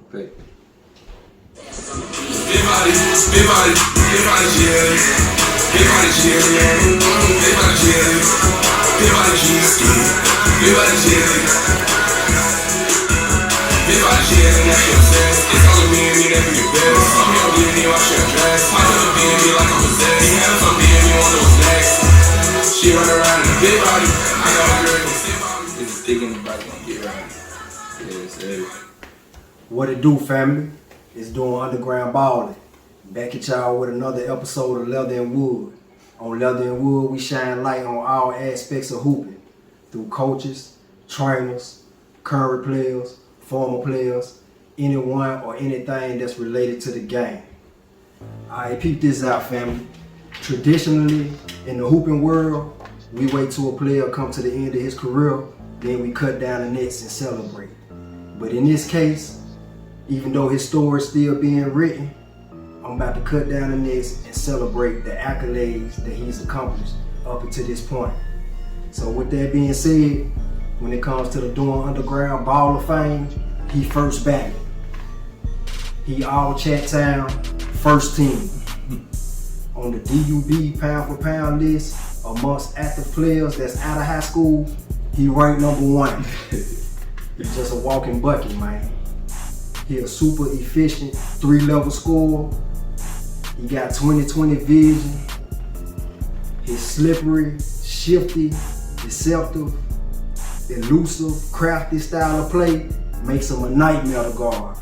Play. Big body, jelly. Big body jelly. Big body jelly. Big body jelly. Big body jelly. Big body jelly, that's your sense. It's all of me and me that be the best. Some people give me watch your dress. My little being me like I'm possessed. He have some being me on those next. She run around in a big body. I got a girl who sit by me. It's digging the body gonna get right. Yes, yes. What it do, family? It's doing underground balling. Back at y'all with another episode of Leather and Wood. On Leather and Wood, we shine light on all aspects of hooping through coaches, trainers, current players, former players, anyone or anything that's related to the game. Alright, peep this out, family. Traditionally, in the hooping world, we wait till a player come to the end of his career, then we cut down the nets and celebrate. But in this case, even though his story is still being written, I'm about to cut down the nets and celebrate the accolades that he's accomplished up until this point. So with that being said, when it comes to the Doing Underground Ball of Fame, he first batted. He all Chat-Town first team. On the DUB pound for pound list amongst active players that's out of high school, he ranked #1. He's just a walking bucket, man. He a super efficient 3-level scorer. He got 20/20 vision. He's slippery, shifty, deceptive, elusive, crafty style of play makes him a nightmare to guard.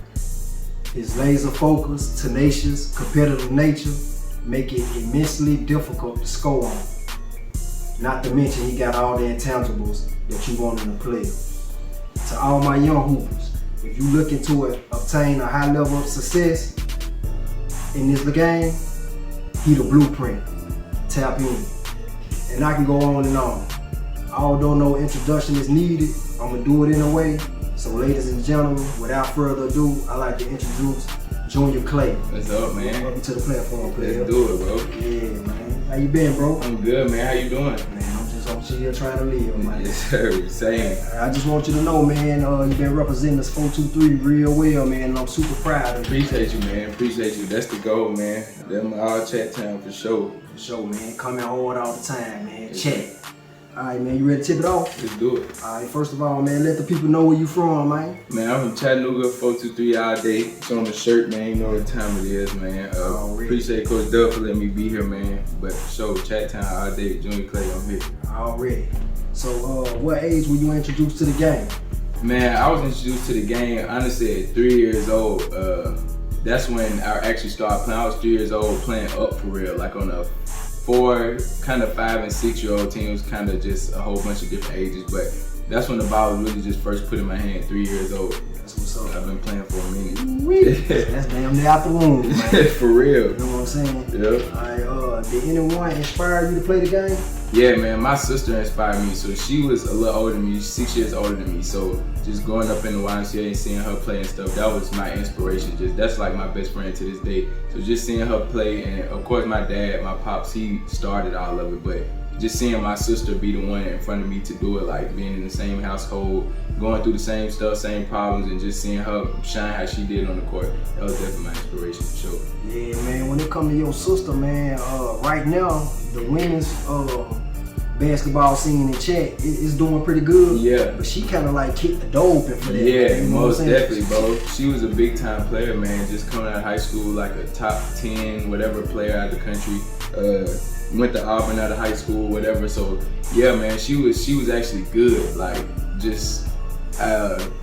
His laser focus, tenacious, competitive nature make it immensely difficult to score on. Not to mention he got all the intangibles that you want in a player. To all my young hoopers, if you looking to obtain a high level of success in this game, he the blueprint. Tap in. And I can go on and on. Although no introduction is needed, I'm gonna do it anyway. So ladies and gentlemen, without further ado, I'd like to introduce Junior Clay. What's up, man? Welcome to the platform, player. Let's do it, bro. Yeah, man. How you been, bro? I'm good, man. How you doing? Man, I'm here trying to live, man. Yes, sir. Same. I just want you to know, man, you've been representing us 423 real well, man, and I'm super proud of you. Appreciate you, man. Appreciate you. That's the goal, man. Them all Chat-Town for sure. For sure, man. Coming hard all the time, man. Chat. All right, man. You ready to tip it off? Let's do it. All right. First of all, man, let the people know where you from, man. Man, I'm from Chattanooga, 423 all day. It's on the shirt, man. You know what time it is, man. Appreciate Coach Doug for letting me be here, man. But for sure, Chat-Town all day. Junior Clay, I'm here. Already. So, what age were you introduced to the game? Man, I was introduced to the game, honestly, at 3 years old. That's when I actually started playing. I was 3 years old playing up for real, like on a 4, kind of 5 and 6 year old team. It was kind of just a whole bunch of different ages, but that's when the ball was really just first put in my hand, 3 years old. That's what's up. I've been playing for a minute. That's damn near out the womb, man. For real. You know what I'm saying? Yeah. All right, did anyone inspire you to play the game? Yeah, man, my sister inspired me. So she was a little older than me, 6 years older than me. So just growing up in the YMCA and seeing her play and stuff, that was my inspiration. That's like my best friend to this day. So just seeing her play, and of course my dad, my pops, he started all of it, but just seeing my sister be the one in front of me to do it, like being in the same household, going through the same stuff, same problems, and just seeing her shine how she did on the court, that was definitely my inspiration for sure. Yeah, man, when it comes to your sister, man, right now, the women's basketball scene in Chat is doing pretty good. Yeah. But she kind of like kicked the door open for that. Yeah, man, you know most what I'm saying? definitely, bro. She was a big time player, man. Just coming out of high school, like a top 10, whatever player out of the country. Went to Auburn out of high school, whatever. So yeah, man, she was actually good. Like just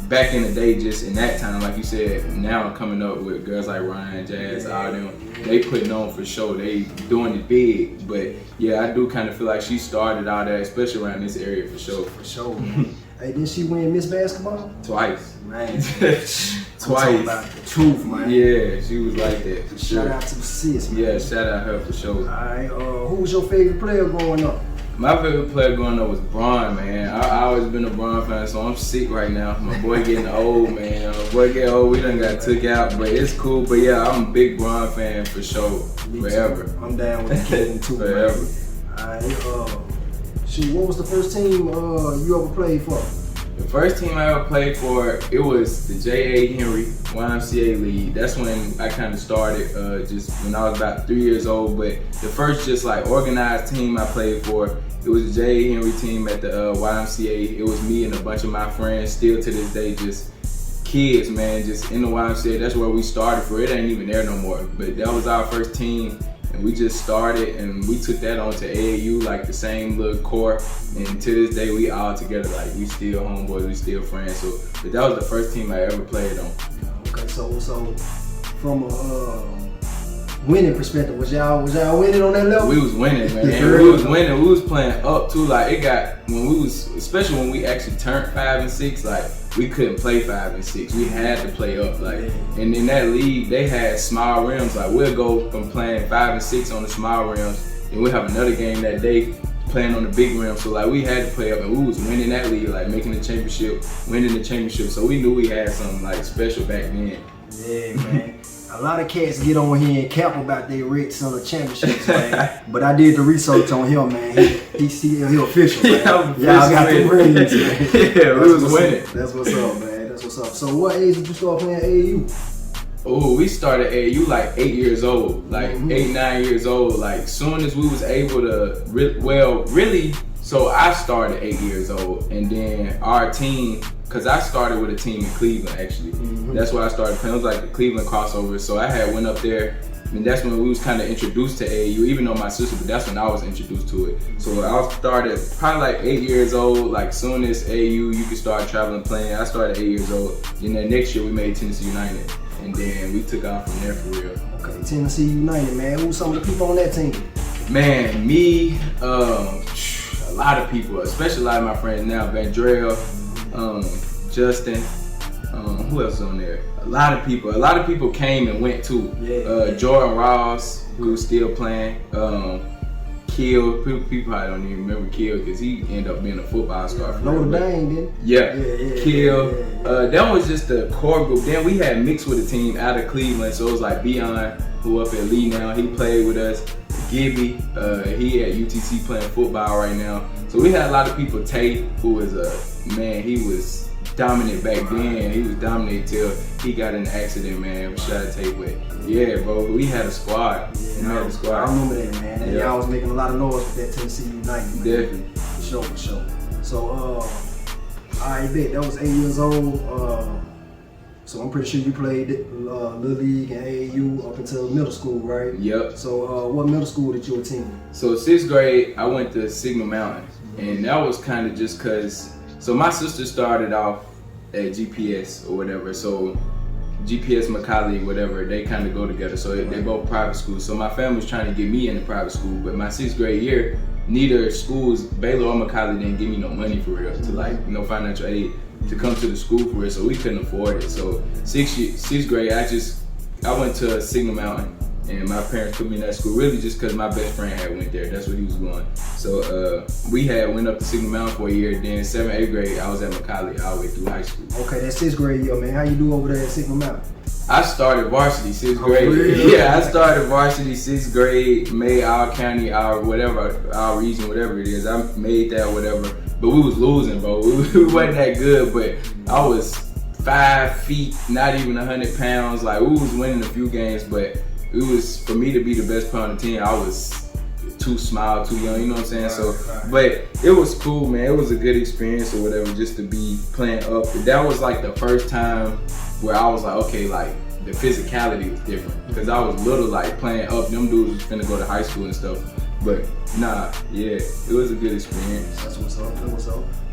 back in the day, just in that time, like you said. Now I'm coming up with girls like Ryan, Jazz, all them. They putting on for sure. They doing it big. But yeah, I do kind of feel like she started all that, especially around this area for sure. For sure, man. Hey, didn't she win Miss Basketball? Twice. Man. Twice. I'm talking about the truth, man. Yeah, she was like that for sure. Shout out to the sis, man. Yeah, shout out her for sure. Alright, who was your favorite player growing up? My favorite player growing up was Bron, man. I always been a Bron fan, so I'm sick right now. My boy getting old, man. My boy getting old, we done got took out, but it's cool. But yeah, I'm a big Bron fan for sure, forever. I'm down with the king too, forever. Man. Alright, shoot, what was the first team you ever played for? The first team I ever played for, it was the J.A. Henry YMCA League. That's when I kind of started, just when I was about 3 years old. But the first just like organized team I played for, it was the J.A. Henry team at the YMCA. It was me and a bunch of my friends, still to this day, just kids, man, just in the YMCA. That's where we started for. It ain't even there no more. But that was our first team. And we just started, and we took that on to AAU, like the same little core. And to this day, we all together, like we still homeboys, we still friends. So, but that was the first team I ever played on. Okay, so from a winning perspective, was y'all winning on that level? We was winning, man. We was winning. We was playing up too. Like it got when we was, especially when we actually turned 5 and 6. Like we couldn't play 5 and 6. We had to play up. Like, and in that league, they had small rims. Like we'll go from playing 5 and 6 on the small rims, and we'll have another game that day playing on the big rim. So like we had to play up, and we was winning that league, like making the championship, winning the championship. So we knew we had something like special back then. Yeah, man. A lot of cats get on here and cap about their Red Son championships, man. But I did the research on him, man. He official, man. Y'all got the rings, man. Yeah, we was winning. That's what's up, man. That's what's up. So what age did you start playing AAU? Oh, we started AAU like 8 years old, like 8, 9 years old. Like soon as we was able to, really. So I started 8 years old, and then our team, cause I started with a team in Cleveland actually. That's where I started playing. It was like the Cleveland crossover. So I had went up there, and that's when we was kind of introduced to AAU. Even though my sister, but that's when I was introduced to it. So I started probably like 8 years old. Like soon as AAU, you could start traveling playing. I started 8 years old. And then next year we made Tennessee United, and then we took off from there for real. Okay, Tennessee United, man. Who's some of the people on that team? Man, me, a lot of people, especially a lot of my friends now. Vandrell, Justin, who else is on there? A lot of people came and went too. Jordan Ross, who's still playing. Kill, people probably don't even remember Kill because he ended up being a football star. Notre Dame, didn't he? Yeah. Kill. That was just the core group. Then we had mixed with a team out of Cleveland, so it was like Beyond, who up at Lee now, he played with us. Gibby, he at UTC playing football right now. So we had a lot of people. Tate, who was he was dominant back then. He was dominant till he got in an accident, man. Shout out Tate, but yeah, bro, we had a squad. I remember that, man. And y'all was making a lot of noise with that Tennessee United, man. Definitely. For sure. So, I bet that was 8 years old. So I'm pretty sure you played Little League and AAU up until middle school, right? Yep. So what middle school did you attend? So 6th grade, I went to Signal Mountain, and that was kind of just cause. So my sister started off at GPS or whatever. So GPS, Macaulay, whatever, they kind of go together. So they both private schools. So my family was trying to get me into private school, but my 6th grade year, neither schools, Baylor or Macaulay, didn't give me no money for real to like no financial aid to come to the school for real. So we couldn't afford it. So 6th grade, I went to Signal Mountain, and my parents put me in that school really just because my best friend had went there. That's where he was going. So we had went up to Signal Mountain for a year. Then 7th, 8th grade, I was at Macaulay all the way through high school. Okay, that 6th grade year, man. How you do over there at Signal Mountain? I started varsity 6th grade. Really? Yeah, I started varsity 6th grade, made our county, our whatever, our region, whatever it is. I made that whatever. But we was losing, bro. We wasn't that good, but I was 5 feet, not even 100 pounds. Like we was winning a few games, but it was, for me to be the best player on the team, I was too small, too young, you know what I'm saying? So, but it was cool, man. It was a good experience or whatever, just to be playing up. That was like the first time where I was like, okay, like the physicality was different. Because I was little, like playing up, them dudes was finna go to high school and stuff. But nah, yeah, it was a good experience. That's what's up.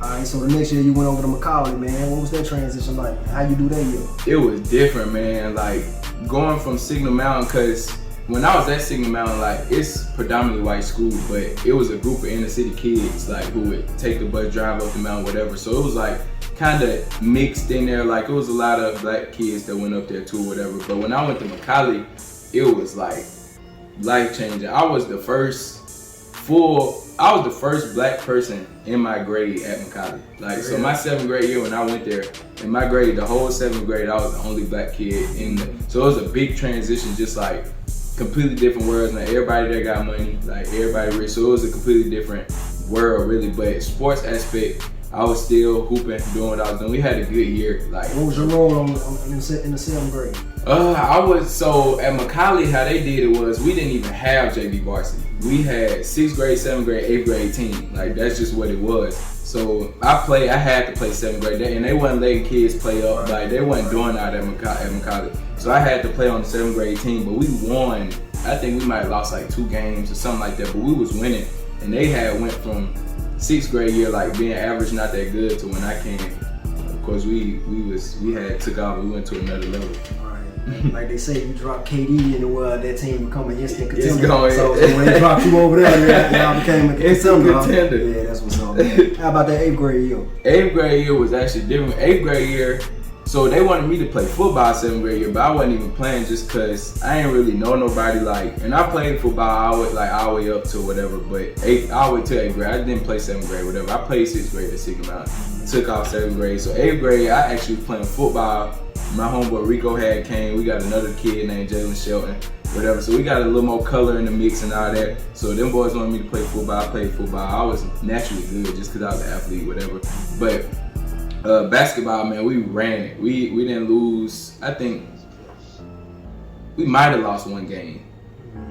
Alright, so the next year you went over to Macaulay, man. What was that transition like? How you do that year? It was different, man. Like going from Signal Mountain, cause when I was at Signal Mountain, like it's predominantly white school, but it was a group of inner city kids, like who would take the bus, drive up the mountain, whatever. So it was like kind of mixed in there. Like it was a lot of black kids that went up there too, whatever. But when I went to Macaulay, it was like life changing. I was the first black person in my grade at Macaulay. Like, so my 7th grade year when I went there, in my grade, the whole 7th grade, I was the only black kid so it was a big transition, just like completely different worlds. Like everybody there got money, like everybody rich. So it was a completely different world really, but sports aspect, I was still hooping, doing what I was doing. We had a good year. Like, what was your role in the 7th grade? I was, so at McCallie, how they did it was we didn't even have JV varsity. We had 6th grade, 7th grade, 8th grade team. Like, that's just what it was. So I had to play 7th grade, and they wasn't letting kids play up. Like, they wasn't doing that at McCallie. So I had to play on the 7th grade team, but we won. I think we might have lost like 2 games or something like that, but we was winning. And they had went from 6th grade year, like being average, not that good, to when I came. Of course, we had took off. We went to another level. Like they say, you drop KD in the world, that team become an instant contender. It's going. So when they dropped you over there, y'all became a contender. Yeah, that's what's up. Man. How about that 8th grade year? 8th grade year was actually different. 8th grade year, so they wanted me to play football 7th grade year, but I wasn't even playing just because I didn't really know nobody. Like, and I played football all the way up to whatever, but all the way to 8th grade. I didn't play 7th grade, whatever. I played 6th grade at Sigma Mountain. Took off 7th grade. So 8th grade, I actually was playing football. My homeboy Rico came. We got another kid named Jalen Shelton, whatever. So we got a little more color in the mix and all that. So them boys wanted me to play football. I played football. I was naturally good just because I was an athlete, whatever. But basketball, man, we ran it. We didn't lose. I think we might have lost 1 game.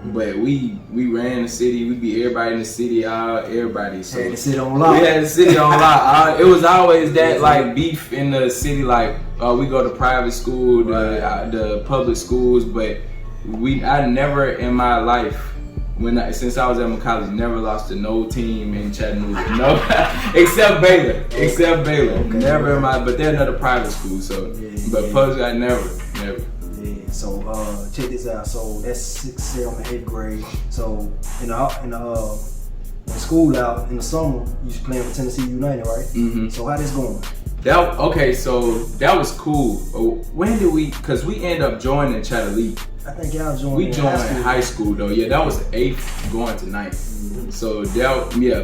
But we ran the city. We beat everybody in the city, everybody. So had the city on lock. We had the city on lock. It was always that like beef in the city, like we go to private school, the public schools, but I never in my life, since I was at McCallie, never lost to no team in Chattanooga. No, except Baylor. Okay. Never in my, but they're another private school, so but public I never. Yeah, so check this out. So that's 6th, 7th, 8th grade. So when school out in the summer, you was playing for Tennessee United, right? Mm-hmm. So how this going? So that was cool. When did we? Cause we ended up joining Chattanooga. I think y'all joined. We joined in high school though. Yeah, that was 8th going to 9th. Mm-hmm. So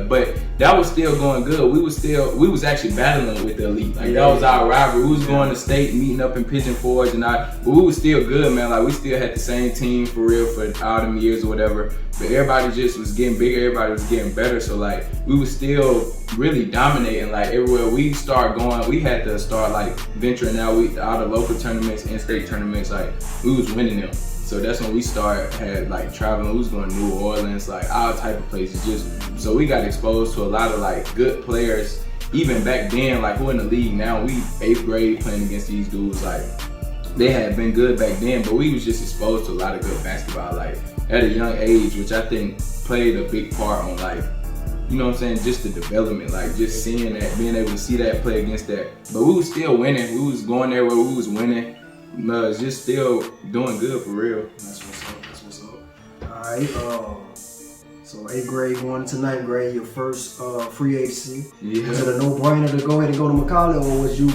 but that was still going good. We was actually battling with the elite. Like that was our rivalry. We was going to state, meeting up in Pigeon Forge, but we was still good, man. Like we still had the same team for real for all them years or whatever. But everybody just was getting bigger. Everybody was getting better. So like we was still really dominating. Like everywhere we start going, we had to start like venturing out. All the local tournaments, in-state tournaments, like we was winning them. So that's when we had like traveling. We was going to New Orleans, like all type of places. Just so we got exposed to a lot of like good players. Even back then, like who in the league now? We 8th grade playing against these dudes. Like they had been good back then, but we was just exposed to a lot of good basketball. Like at a young age, which I think played a big part on like, you know what I'm saying, just the development, like just seeing that, being able to see that, play against that. But we was still winning. We was going there where we was winning. Just still doing good for real. That's what's up. Alright, so 8th grade going into 9th grade, your first free agency. Yeah. Was it a no-brainer to go ahead and go to McCallie, or was you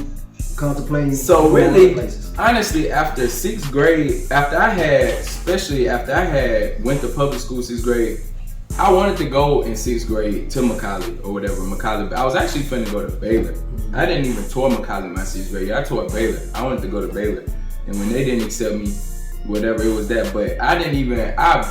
contemplating? So really, honestly, after 6th grade, after I had went to public school 6th grade, I wanted to go in 6th grade to McCallie or whatever. McCallie. I was actually finna go to Baylor. I didn't even tour McCallie my 6th grade. I toured Baylor. I wanted to go to Baylor. And when they didn't accept me, whatever, it was that. But I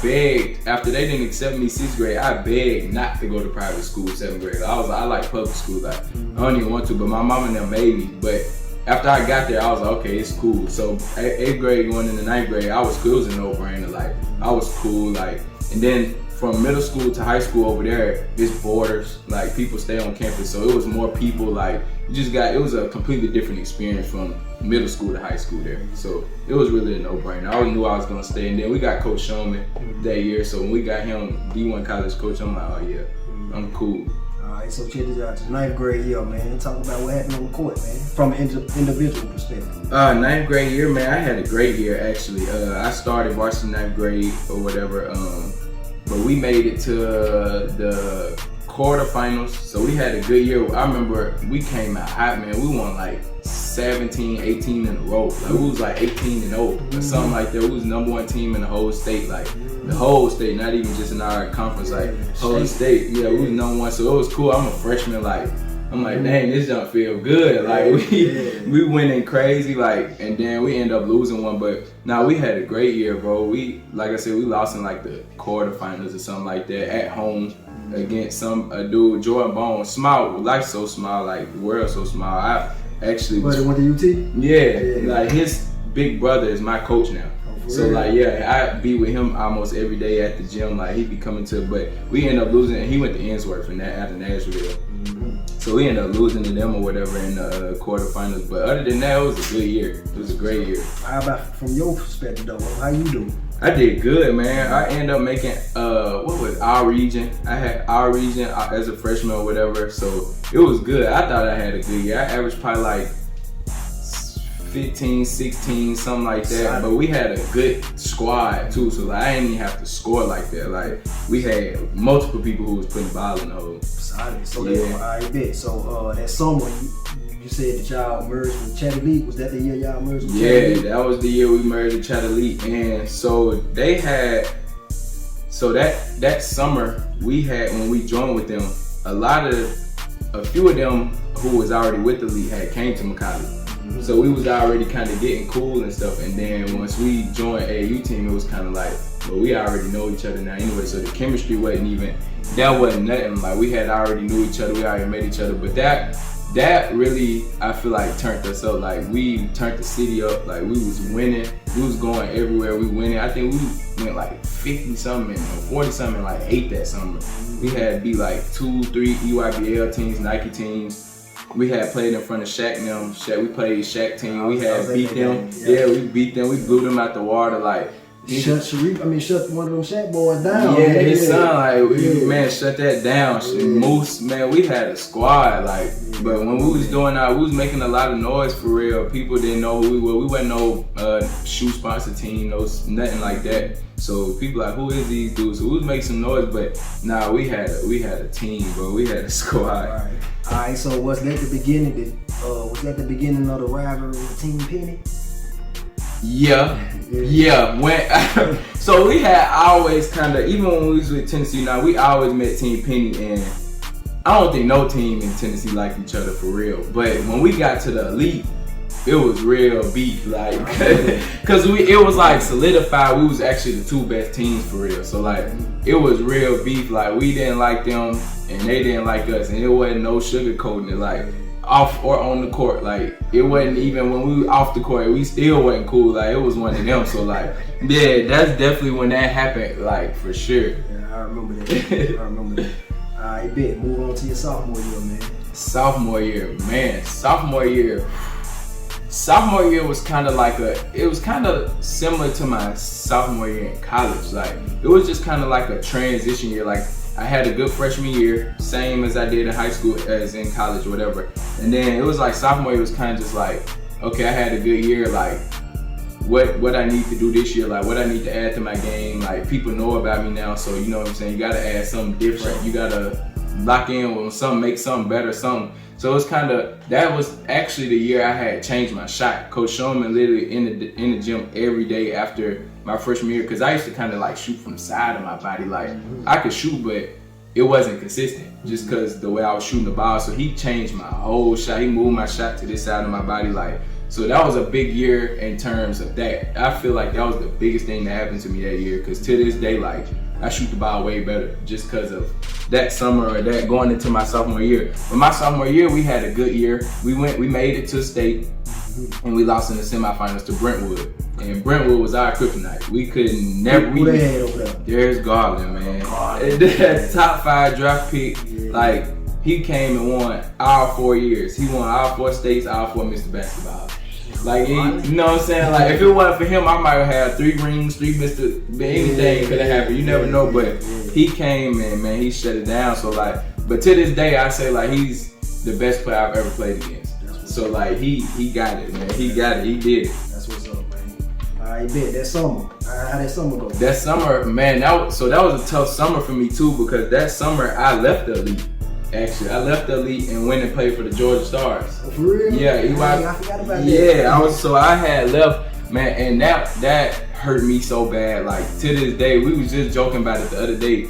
begged, after they didn't accept me 6th grade, I begged not to go to private school 7th grade. I like public school. Like, I don't even want to, but my mom and them made me. But after I got there, I was like, okay, it's cool. So 8th grade going into 9th grade, I was cool. It was a no-brainer. Like, I was cool. Like, and then from middle school to high school over there, it's borders. Like, people stay on campus, so it was more people. Like, it was a completely different experience from middle school to high school there. So it was really a no-brainer. I always knew I was gonna stay. And then we got Coach Showman that year. So when we got him, D1 college coach, I'm like, oh yeah, I'm cool. Alright, so check this out. 9th grade year, man. Talk about what happened on the court, man, from an individual perspective. 9th grade year, man, I had a great year actually. I started varsity 9th grade or whatever. But we made it to the quarterfinals, so we had a good year. I remember we came out hot, man. We won like 17, 18 in a row. Like we was like 18-0 or something like that. We was #1 team in the whole state, like the whole state, not even just in our conference, like whole state. Yeah, we was #1, so it was cool. I'm a freshman, like I'm like, dang, this don't feel good. Like we winning crazy, like, and then we end up losing one. But now we had a great year, bro. Like I said, we lost in like the quarterfinals or something like that at home. against a dude, Jordan Bone. Small, life so small, like the world so small. I actually But went to UT? Yeah, like his big brother is my coach now. So like I be with him almost every day at the gym. Like he be coming to, but we end up losing. He went to Ensworth and out of Nashville. So we ended up losing to them or whatever in the quarterfinals. But other than that, it was a good year. It was a great year. How about from your perspective though? How you doing? I did good, man. I ended up making what was our region? I had our region as a freshman or whatever. So it was good. I thought I had a good year. I averaged probably like 15, 16, something like that. But we had a good squad too, so like, I didn't even have to score like that. Like we had multiple people who was putting the ball in the hole. Solid. So I bet. So that summer you said that y'all merged with Chattanooga. Was that the year y'all merged with Chattanooga? Yeah, that was the year we merged with Chattanooga. And so they had, so that summer we had, when we joined with them, a few of them who was already with the league had came to McCollum. So we was already kind of getting cool and stuff, and then once we joined AAU team, it was kind of like, well, we already know each other now anyway, so the chemistry wasn't nothing. Like we had already knew each other, we already met each other, but that really, I feel like, turned us up. Like we turned the city up, like we was winning, we was going everywhere, we winning. I think we went like 50 something or 40 something, like 8 that summer. We had beat like 2, 3 EYBL teams, Nike teams. We had played in front of Shaq and them. We played Shaq team. We had beat them. Yeah, we beat them. We blew them out the water. Like shut one of them Shaq boys down. Yeah, his son. Like man, shut that down. Moose, man, we had a squad. Like, but when we was doing we was making a lot of noise for real. People didn't know who we were. We wasn't no shoe sponsor team, nothing like that. So people like, who is these dudes? So we was making some noise, but nah, we had a team, bro. We had a squad. All right. So was that the beginning? Was that the beginning of the rivalry with Team Penny? Yeah. When so we had always kind of, even when we was with Tennessee, now we always met Team Penny, and I don't think no team in Tennessee liked each other for real. But when we got to the elite, it was real beef, like, cause it was like solidified. We was actually the 2 best teams for real. So like, it was real beef. Like we didn't like them, and they didn't like us, and it wasn't no sugarcoating it. Like off or on the court, like it wasn't even when we were off the court, we still wasn't cool. Like it was one of them. So like, yeah, that's definitely when that happened. Like for sure. Yeah, I remember that. I bet. Move on to your sophomore year, man. Sophomore year was kind of like it was kind of similar to my sophomore year in college. Like it was just kind of like a transition year. Like I had a good freshman year, same as I did in high school as in college or whatever. And then it was like sophomore year was kind of just like, okay, I had a good year. Like what I need to do this year, like what I need to add to my game. Like people know about me now, so you know what I'm saying. You gotta add something different. You gotta lock in with something, make something better, something. So it's kind of, that was actually the year I had changed my shot. Coach Showman literally in the gym every day after my freshman year, because I used to kind of like shoot from the side of my body. Like I could shoot, but it wasn't consistent just because the way I was shooting the ball. So he changed my whole shot. He moved my shot to this side of my body. Like, so that was a big year in terms of that. I feel like that was the biggest thing that happened to me that year, because to this day, like, I shoot the ball way better just because of that summer or that going into my sophomore year. But my sophomore year, we had a good year. We made it to state, and we lost in the semifinals to Brentwood. And Brentwood was our kryptonite. We could never. Who they had over there? Darius Garland, man. That top 5 draft pick. Yeah. Like, he came and won all 4 years. He won all 4 states, all 4 Mr. Basketball. Like, you know what I'm saying? Like, if it wasn't for him, I might have had 3 rings, 3 Mr. Anything could have happened. You never know. But he came and, man, he shut it down. So, like, but to this day, I say, like, he's the best player I've ever played against. So, like, he got it, man. He got it. He did it. That's what's up, man. I bet that summer. How that summer go? That summer, man, that was a tough summer for me, too, because that summer, I left the elite. Actually, I left the elite and went and played for the Georgia Stars. Oh, for real? Yeah, I forgot about that. Yeah, I had left, man, and that hurt me so bad. Like, to this day, we was just joking about it the other day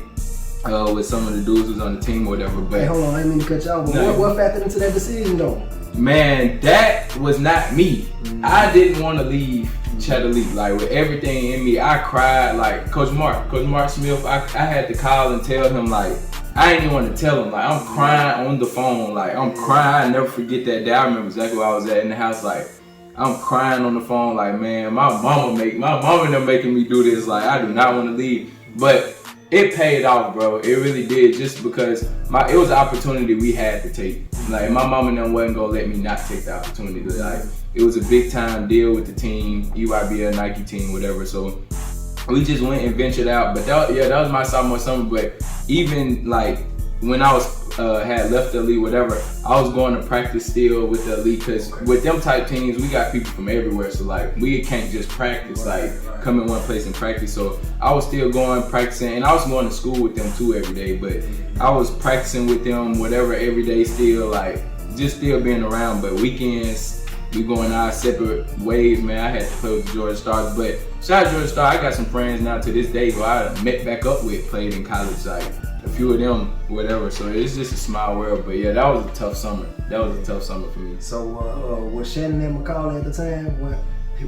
with some of the dudes who's on the team or whatever. But hey, hold on, I didn't mean to cut you off. But no. What factored into that decision, though? Man, that was not me. I didn't want to leave Chattanooga. Like, with everything in me, I cried. Like, Coach Mark Smith, I had to call and tell him, like, I ain't even want to tell him. Like, I'm crying on the phone. Like, I'm crying. I never forget that day. I remember exactly where I was at in the house. Like, I'm crying on the phone. Like, man, my mama them making me do this. Like, I do not want to leave. But it paid off, bro. It really did. Just because it was an opportunity we had to take. Like, my mama and them wasn't gonna let me not take the opportunity. Like, it was a big time deal with the team, EYBL, Nike team, whatever. So we just went and ventured out. But that was my sophomore summer. But even like when I was had left the elite, whatever, I was going to practice still with the elite, because with them type teams, we got people from everywhere. So like, we can't just practice, like come in one place and practice. So I was still going, practicing, and I was going to school with them too every day. But I was practicing with them, whatever, every day still, like just still being around. But weekends, we going our separate ways, man. I had to play with the Georgia Stars, but shout out Georgia Star. I got some friends now to this day who I met back up with, played in college, like a few of them, whatever. So it's just a small world. But yeah, that was a tough summer. That was a tough summer for me. So was Shannon and McCauley at the time?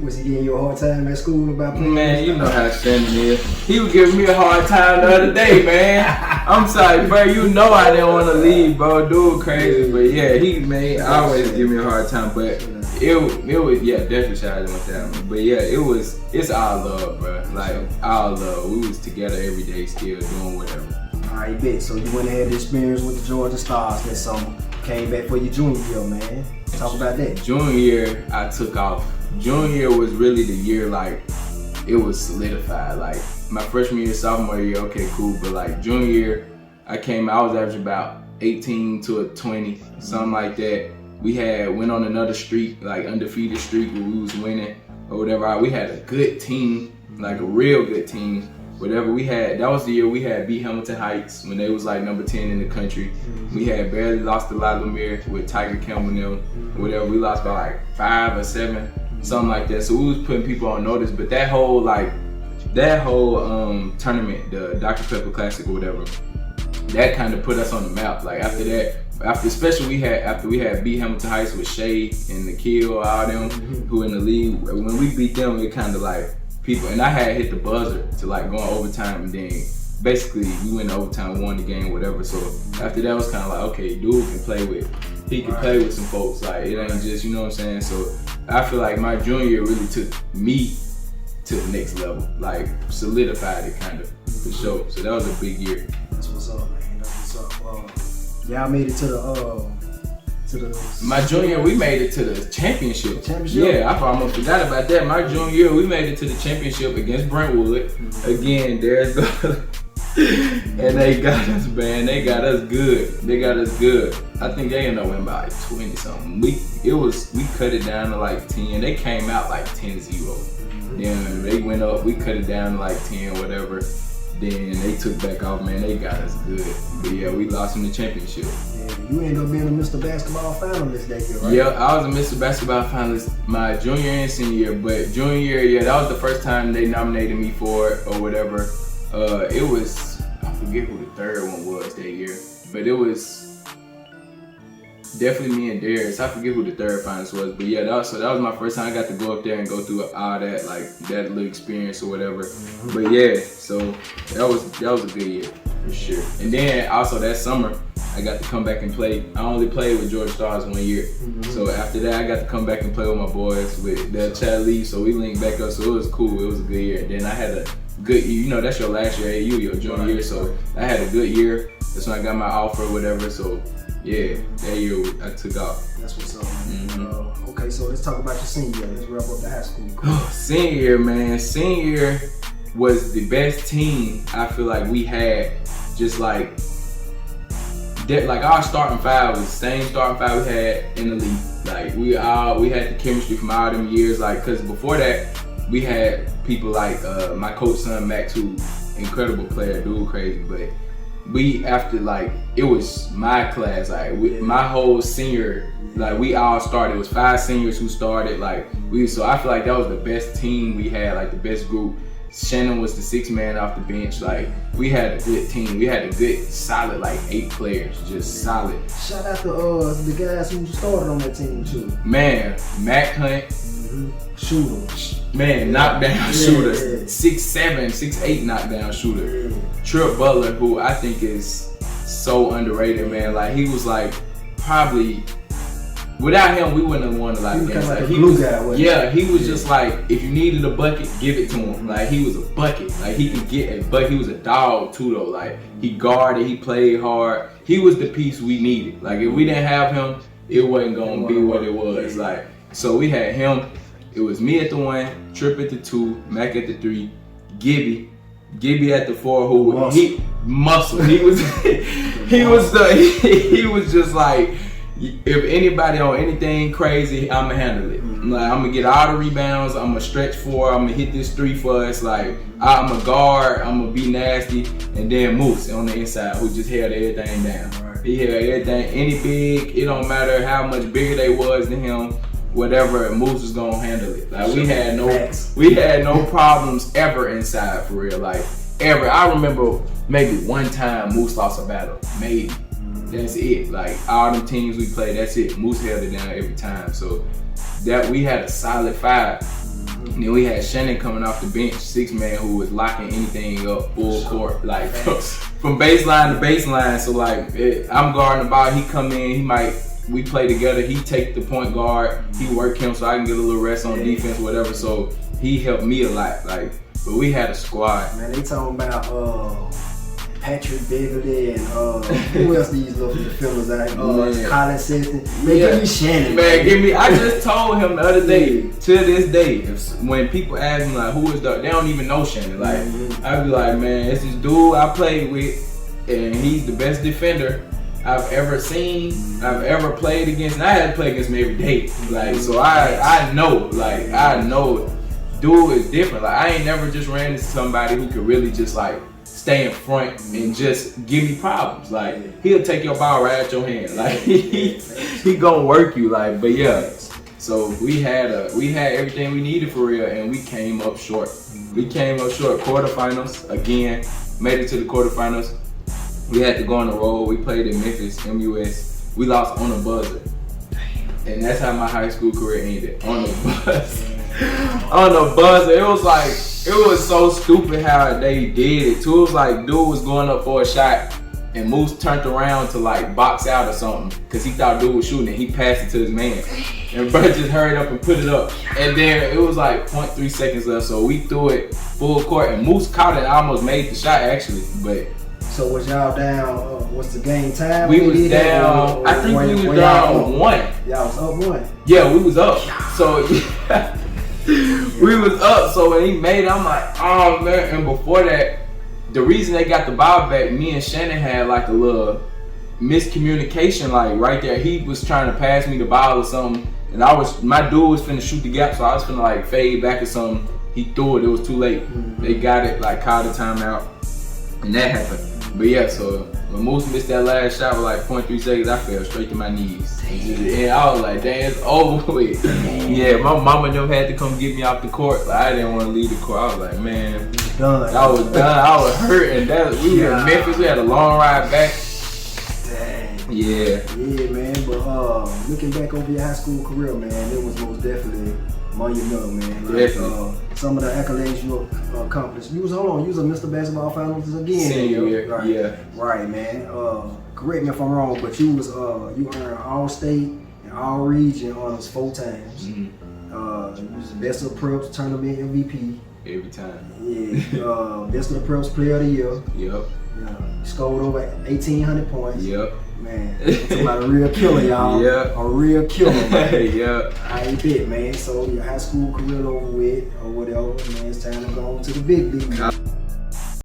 Was he giving you a hard time at school about playing? Man, you know how Shannon is. He was giving me a hard time the other day, man. I'm sorry, bro. You know I didn't want to leave, bro. Dude, crazy. But yeah, he always give me a hard time. But it was definitely shout out to my dad. But yeah, it's all love, bro. Like all love. We was together every day, still doing whatever. Alright, bet. So you went and had the experience with the Georgia Stars that summer. Came back for your junior year, man. Talk about that. Junior year, I took off. Junior year was really the year, like, it was solidified. Like, my freshman year, sophomore year, okay, cool. But like junior year, I was averaging about 18 to a 20, something like that. We went on another streak, like undefeated streak where we was winning or whatever. We had a good team, like a real good team. Whatever we had, that was the year we had beat Hamilton Heights when they was like number 10 in the country. We had barely lost to La Lumiere with Tiger Campbell and them. Whatever, we lost by like 5 or 7, something like that. So we was putting people on notice. But that whole tournament, the Dr. Pepper Classic or whatever, that kind of put us on the map. Like after that, especially after we had beat Hamilton Heights with Shay and Nikhil, all them who in the league. When we beat them, it kind of like people, and I had hit the buzzer to like go on overtime, and then basically we went to overtime, won the game, whatever. So after that, it was kind of like, okay, dude can play with some folks. Like it ain't just, you know what I'm saying. So I feel like my junior year really took me to the next level, like solidified it kind of for sure. So that was a big year. That's what's up, man. That's what's up. Y'all made it to the my junior year, we made it to the championship. Championship? Yeah, I almost forgot about that. My junior year, we made it to the championship against Brentwood. Again, Darius Garland. And they got us, man. They got us good. I think they ended up winning by like 20 something. We cut it down to like 10. They came out like 10-0. Then they went up, we cut it down to like 10, whatever. Then they took back off, man. They got us good. But yeah, we lost in the championship. Yeah, you ended up being a Mr. Basketball finalist that year, right? Yeah, I was a Mr. Basketball finalist my junior and senior year. But junior year, yeah, that was the first time they nominated me for it or whatever. It was, I forget who the third one was that year, but it was definitely me and Darius. I forget who the third finalist was, but yeah, that was my first time I got to go up there and go through all that, like that little experience or whatever. But yeah, so that was a good year for sure. And then also that summer, I got to come back and play. I only played with Georgia Stars 1 year. So after that, I got to come back and play with my boys with Chad Lee. So we linked back up. So it was cool. It was a good year. And then I had a good year. You know, that's your last year at AU, your junior year. So I had a good year. That's when I got my offer or whatever. So yeah, that year I took off. That's what's up, man. Okay, so let's talk about your senior year. Let's wrap up the high school. Senior year, man. Senior year was the best team I feel like we had. Just like that, like our starting five was the same starting five we had in the league. Like we had the chemistry from all them years. Like, cause before that we had people like my coach son Max, who incredible player, dude, crazy. But we after like it was my class, like my whole senior, like we all started. It was 5 seniors who started. Like so I feel like that was the best team we had, like the best group. Shannon was the 6th man off the bench. Like we had a good team. We had a good, solid, like 8 players, just solid. Shout out to the guys who started on that team too. Man, Mac Hunt, shooter. Man, knockdown shooter. 6'7", 6'8" knockdown shooter. Trip Butler, who I think is so underrated, man. Like he was like probably without him we wouldn't have won a lot of games. Like he was just like if you needed a bucket, give it to him. Like he was a bucket. Like he could get a bucket. He was a dog too though. Like he guarded, he played hard. He was the piece we needed. Like if we didn't have him, it wasn't gonna be what it was. Like so we had him. It was me at the 1, Trip at the 2, Mac at the 3, Gibby at the 4. Muscle. He was just like if anybody on anything crazy, I'ma handle it. Like I'm gonna get all the rebounds. I'm gonna stretch 4. I'm gonna hit this 3 for us. Like I'm a guard. I'm gonna be nasty. And then Moose on the inside who just held everything down. Right. He held everything. Any big, it don't matter how much bigger they was than him. Whatever, Moose was gonna handle it. Like we had no problems ever inside for real. Like ever. I remember maybe one time Moose lost a battle. Maybe. That's it. Like all the teams we played, that's it. Moose held it down every time. So that we had a solid 5. And then we had Shannon coming off the bench, 6-man, who was locking anything up full court, like from baseline to baseline. So like I'm guarding the ball, he come in, we play together, he take the point guard, he work him so I can get a little rest on defense, whatever. So he helped me a lot. Like, but we had a squad. Man, they talking about Patrick Beverly and who else these little fellas out? Colin Sexton. Man, give me Shannon. Man, give me. I just told him the other day. To this day, when people ask me like, who is they don't even know Shannon. Like, I be like, man, it's this dude I played with, and he's the best defender I've ever seen, I've ever played against. And I had to play against him every day. Like, so I know, dude is different. Like, I ain't never just ran into somebody who could really just like stay in front and just give me problems. Like, he'll take your ball right out your hand. Like, he gonna work you. Like, but yeah. So we had everything we needed for real, and we came up short. Quarterfinals again. Made it to the quarterfinals. We had to go on the road. We played in Memphis, MUS. We lost on a buzzer, and that's how my high school career ended. On the buzzer. On the buzzer. It was so stupid how they did it too. It was like dude was going up for a shot and Moose turned around to like box out or something because he thought dude was shooting and he passed it to his man. And bro just hurried up and put it up. And then it was like 0.3 seconds left, so we threw it full court and Moose caught it and almost made the shot actually. But so was y'all down, what's the game time? We was down, I think we was down 1. Y'all was up 1? Yeah, we was up. So we was up, so when he made it, I'm like, oh man. And before that, the reason they got the ball back, me and Shannon had like a little miscommunication, like right there. He was trying to pass me the ball or something, and my dude was finna shoot the gap, so I was finna like fade back or something. He threw it, it was too late. They got it, like called the timeout, and that happened. But yeah, so when Moose missed that last shot with like 0.3 seconds, I fell straight to my knees. And I was like, dang, it's over with. Yeah, my mama and them had to come get me off the court. Like, I didn't want to leave the court. I was like, man, I was done. I was hurt. And we were in Memphis. We had a long ride back. Dang. Yeah. Yeah, man. But looking back over your high school career, man, it was most definitely monumental, man. Like, some of the accolades you accomplished. You was a Mr. Basketball Finals again. Senior year, right. Yeah. Right, man. Correct me if I'm wrong, but you earned All-State and All-Region honors 4 times. You was the Best of the Preps tournament MVP. Every time. Yeah. Best of the Preps Player of the Year. Yep. You scored over 1,800 points. Yep. Man, talking about a real killer, y'all. Yeah. A real killer, man. Yeah. I bet, man. So your high school career over with or whatever, man. It's time to go on to the big league.